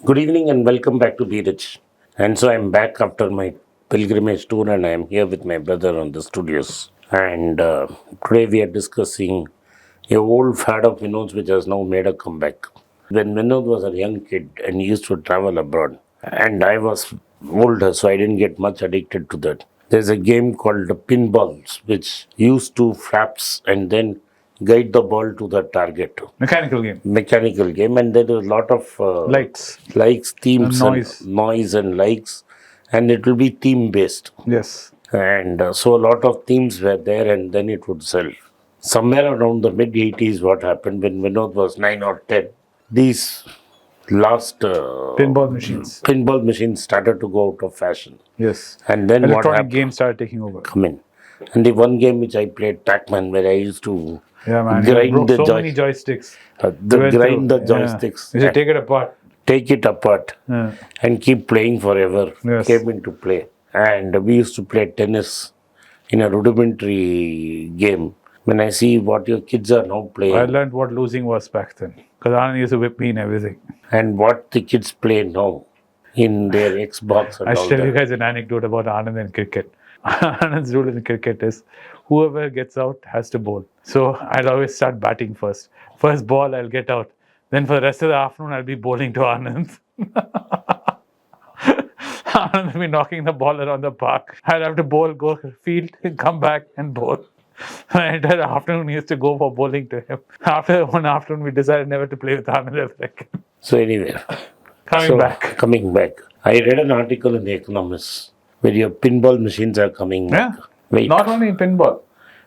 Good evening and welcome back to Be Rich. And so I'm back after my pilgrimage tour and I'm here with my brother on the studios. And today we are discussing a old fad of Vinod's which has now made a comeback. When Vinod was a young kid and he used to travel abroad, and I was older so I didn't get much addicted to that. There's a game called the pinballs which used to flaps and then guide the ball to the target. Mechanical game. Mechanical game, and there is a lot of Lights. likes, themes, and noise. noise and likes, and it will be theme based. Yes. And so a lot of themes were there, and then it would sell. Somewhere around the mid 80s, what happened when Vinod was 9 or 10, these last Pinball machines. started to go out of fashion. Yes. And then what Electronic happened? games started taking over. Come in. And the one game which I played, Pac-Man, where I used to Yeah, man. grind Broke the so joy- many joysticks. grind the Yeah. joysticks. You should take it apart. Take it apart Yeah. and keep playing forever Yes. came into play. And we used to play tennis in a rudimentary game. When I see what your kids are now I playing learned what losing was back then. Because Anand used to whip me in everything. and what the kids play now in their Xbox and I all should tell you that. guys an anecdote about Anand and cricket. Anand's rule in cricket is whoever gets out has to bowl. So I'll always start batting first. First ball, I'll get out. Then for the rest of the afternoon, I'll be bowling to Anand. Anand will be knocking the ball around the park. I'll have to bowl, go field, come back and bowl. My entire afternoon used to go for bowling to him. After one afternoon, we decided never to play with Anand ever again. So anyway, Coming back. Coming back. I read an article in the Economist where your pinball machines are coming Yeah. back. Wait. Not only in pinball.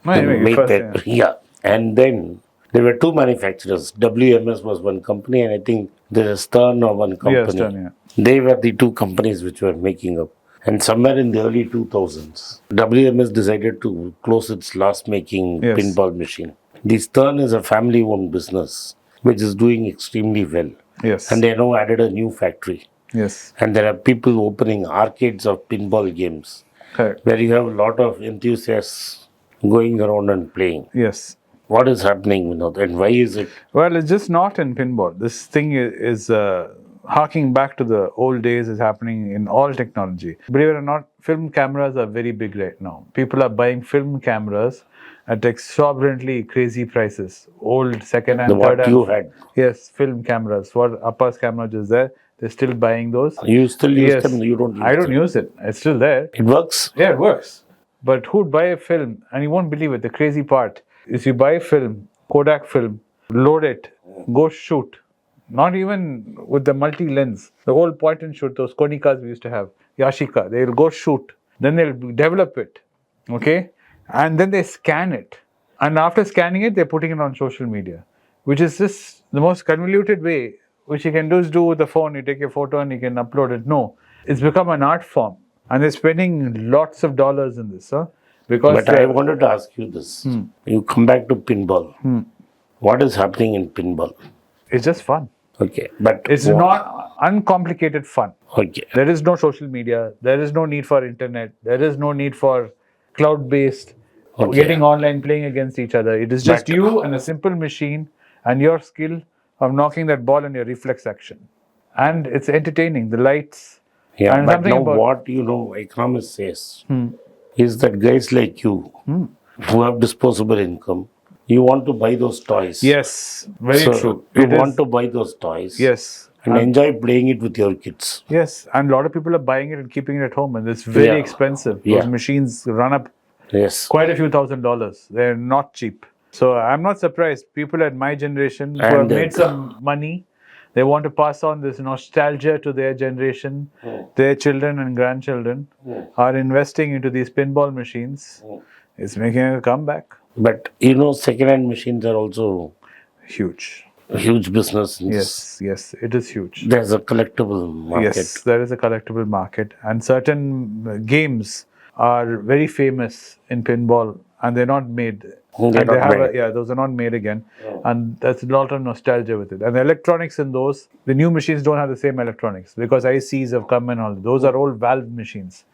No, They anyway, made first, that- yeah. And then there were two manufacturers. WMS was one company, and I think there's a Stern or one company. Yeah, Stern, yeah. They were the two companies which were making up. And somewhere in the early 2000s, WMS decided to close its last making Yes. pinball machine. The Stern is a family owned business which is doing extremely well. Yes. And they now added a new factory. Yes. And there are people opening arcades of pinball games Correct. where you have a lot of enthusiasts going around and playing. Yes. What is happening, Vinod, and why is it? Well, it's just not in pinball. This thing is harking back to the old days, is happening in all technology. Believe it or not, film cameras are very big right now. People are buying film cameras at exorbitantly crazy prices. Old second-hand, What third-hand. you had? Yes, film cameras. What Appa's camera is there. They're still buying those. You still use Yes. them? You don't use I don't them. use it. It's still there. It works? Yeah, it works. But who'd buy a film? And you won't believe it. The crazy part is you buy a film, Kodak film, load it, go shoot. Not even with the multi-lens. The old point and shoot, those Konikas we used to have, Yashica, they'll go shoot. Then they'll develop it. Okay? And then they scan it. And after scanning it, they're putting it on social media. Which is just the most convoluted way, which you can just do with the phone. You take your photo and you can upload it. No. It's become an art form. And they're spending lots of dollars in this, huh? Because But I wanted to ask you this. You come back to pinball. What is happening in pinball? it's just fun. Okay. But It's not uncomplicated fun. Okay. There is no social media. There is no need for internet. There is no need for cloud-based getting online, playing against each other. It is just But- you and a simple machine and your skill of knocking that ball and your reflex action. And it's entertaining. The lights. Yeah, and but something now about- what economist says is that guys like you who have disposable income, you want to buy those toys. Yes, very So true. You It want is- to buy those toys. Yes. And enjoy playing it with your kids. Yes, and a lot of people are buying it and keeping it at home, and it's very Yeah. expensive. Yeah. Those machines run up Yes. quite a few $1,000s. They're not cheap. So I'm not surprised. People at my generation who And have made some money, they want to pass on this nostalgia to their generation. Their children and grandchildren are investing into these pinball machines. It's making a comeback. But second-hand machines are also Huge. a huge business. Yes, it is huge. There's a collectible market. Yes, there is a collectible market, and certain games are very famous in pinball, and they're not made. And They're not made. those are not made again, and there's a lot of nostalgia with it. And the electronics in those, the new machines don't have the same electronics because ICs have come and all. Those are all valve machines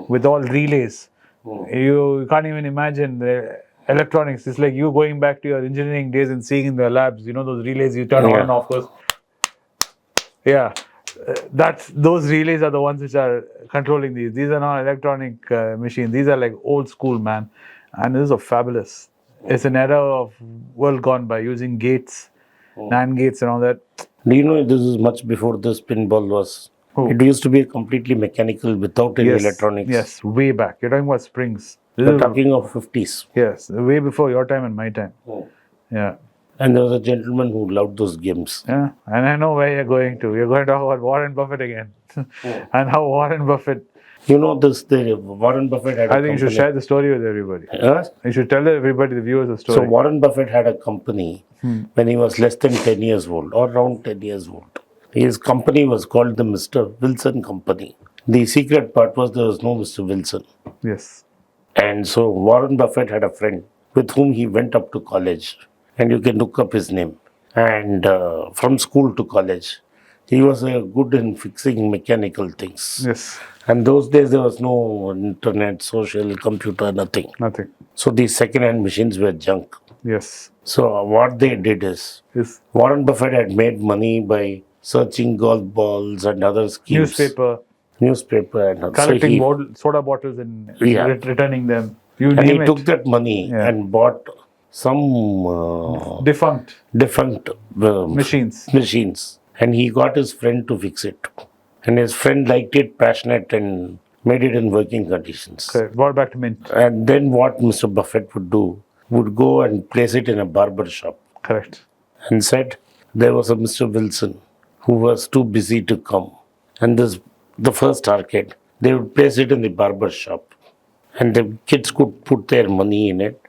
with all relays. You can't even imagine the electronics. It's like you going back to your engineering days and seeing in the labs, those relays you turn on and off goes. Yeah. those relays are the ones which are controlling these. These are not electronic machines. These are like old school, man. And this is fabulous. It's an era of world gone by using gates, NAND gates, and all that. Do you know this is much before this pinball was? Oh. It used to be completely mechanical without any Yes, electronics. yes, way back. You're talking about springs. We're talking of 50s. Yes, way before your time and my time. Yeah. And there was a gentleman who loved those games. Yeah, and I know where you're going to. You're going to talk about Warren Buffett again, and how Warren Buffett. You know this, the Warren Buffett had a I think you should share the story with everybody. Huh? You should tell everybody, the viewers, the story. So Warren Buffett had a company when he was less than 10 years old or around 10 years old. His company was called the Mr. Wilson Company. The secret part was there was no Mr. Wilson. Yes. And so Warren Buffett had a friend with whom he went up to college. And you can look up his name. And from school to college, he was good in fixing mechanical things. Yes. And those days there was no internet, social, computer, nothing. Nothing. So these second-hand machines were junk. Yes. So what they did is, Yes. Warren Buffett had made money by searching golf balls and other schemes. Newspaper and collecting soda bottles and returning them. You and name he it. took that money and bought some Defunct machines. And he got his friend to fix it. And his friend liked it, passionate, and made it in working conditions. Okay. Brought back to mint. And then what Mr. Buffett would do, would go and place it in a barber shop. Correct. And said there was a Mr. Wilson who was too busy to come. And the first arcade, they would place it in the barber shop. And the kids could put their money in it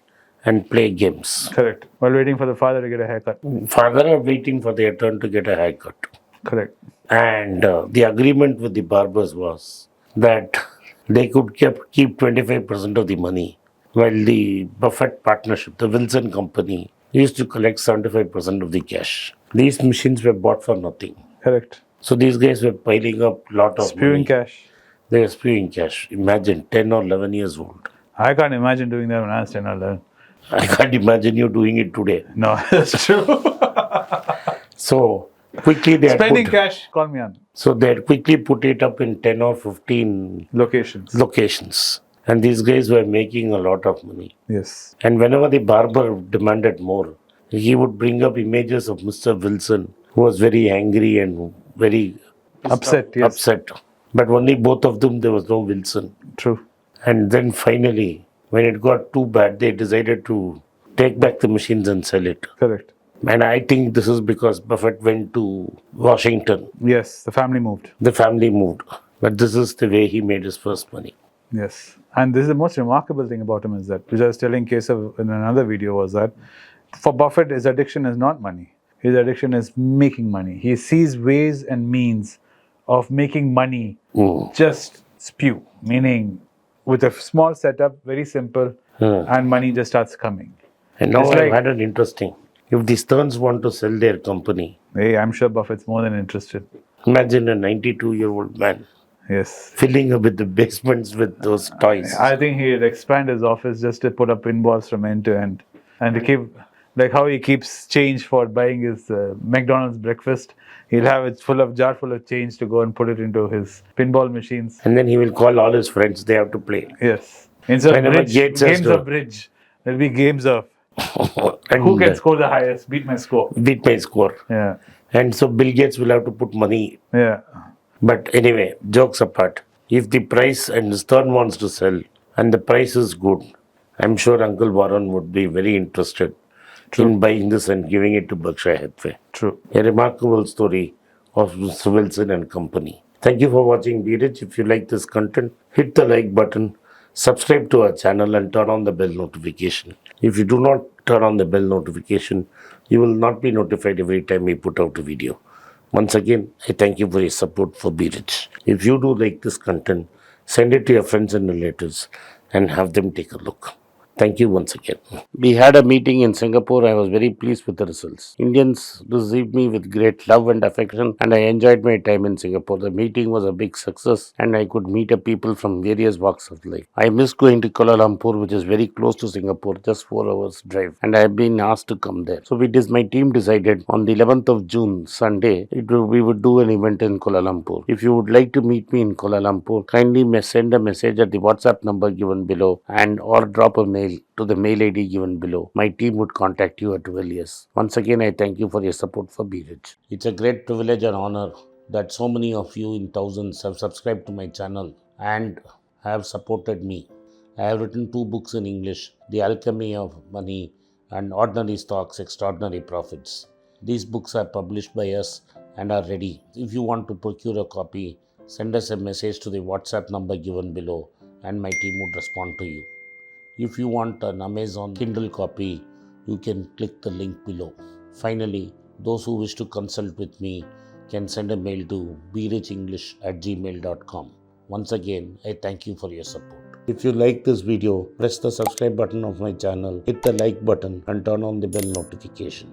and play games. Correct. While waiting for the father to get a haircut. Father are waiting for their turn to get a haircut. Correct. And the agreement with the barbers was that they could keep 25% of the money, while the Buffett partnership, the Wilson Company, used to collect 75% of the cash. These machines were bought for nothing. Correct. So these guys were piling up a lot of spewing money. Cash. They were spewing cash. Imagine 10 or 11 years old. I can't imagine doing that when I was 10 or 11. I can't imagine you doing it today. No, that's true. So quickly they had spending cash, call me on. So they had quickly put it up in 10 or 15 locations. And these guys were making a lot of money. Yes. And whenever the barber demanded more, he would bring up images of Mr. Wilson, who was very angry and very upset. But only both of them, there was no Wilson. True. And then finally, when it got too bad, they decided to take back the machines and sell it. Correct. And I think this is because Buffett went to Washington. Yes, the family moved. But this is the way he made his first money. Yes. And this is the most remarkable thing about him is that, which I was telling Kesav in another video, was that for Buffett, his addiction is not money. His addiction is making money. He sees ways and means of making money just spew. Meaning, with a small setup, very simple, and money just starts coming. And now I've had an interesting. If the Stearns want to sell their company, hey, I'm sure Buffett's more than interested. Imagine a 92-year-old man. Yes. Filling up with the basements with those toys. I think he'd expand his office just to put up pinballs from end to end. And to keep, like how he keeps change for buying his McDonald's breakfast, he'll have it jar full of change to go and put it into his pinball machines. And then he will call all his friends, they have to play. Yes. Instead of games of bridge, there'll be games of who can score the highest, beat my score. Yeah. And so Bill Gates will have to put money. Yeah. But anyway, jokes apart, if the price and Stern wants to sell and the price is good, I'm sure Uncle Warren would be very interested in buying this and giving it to Berkshire Hathaway. True. A remarkable story of Mr. Wilson and company. Thank you for watching Be Rich. If you like this content, hit the like button, subscribe to our channel and turn on the bell notification. If you do not turn on the bell notification, you will not be notified every time we put out a video. Once again, I thank you for your support for Be Rich. If you do like this content, send it to your friends and relatives and have them take a look. Thank you once again. We had a meeting in Singapore. I was very pleased with the results. Indians received me with great love and affection, and I enjoyed my time in Singapore. The meeting was a big success, and I could meet a people from various walks of life. I miss going to Kuala Lumpur, which is very close to Singapore, just 4 hours drive, and I have been asked to come there. So my team decided on the 11th of June, Sunday, we would do an event in Kuala Lumpur. If you would like to meet me in Kuala Lumpur, kindly send a message at the WhatsApp number given below and or drop a mail to the mail ID given below. My team would contact you at earliest. Once again, I thank you for your support for Be Rich. It's a great privilege and honor that so many of you in thousands have subscribed to my channel and have supported me. I have written 2 books in English, The Alchemy of Money and Ordinary Stocks, Extraordinary Profits. These books are published by us and are ready. If you want to procure a copy, send us a message to the WhatsApp number given below and my team would respond to you. If you want an Amazon Kindle copy, you can click the link below. Finally, those who wish to consult with me can send a mail to berichenglish@gmail.com. Once again, I thank you for your support. If you like this video, press the subscribe button of my channel, hit the like button and turn on the bell notification.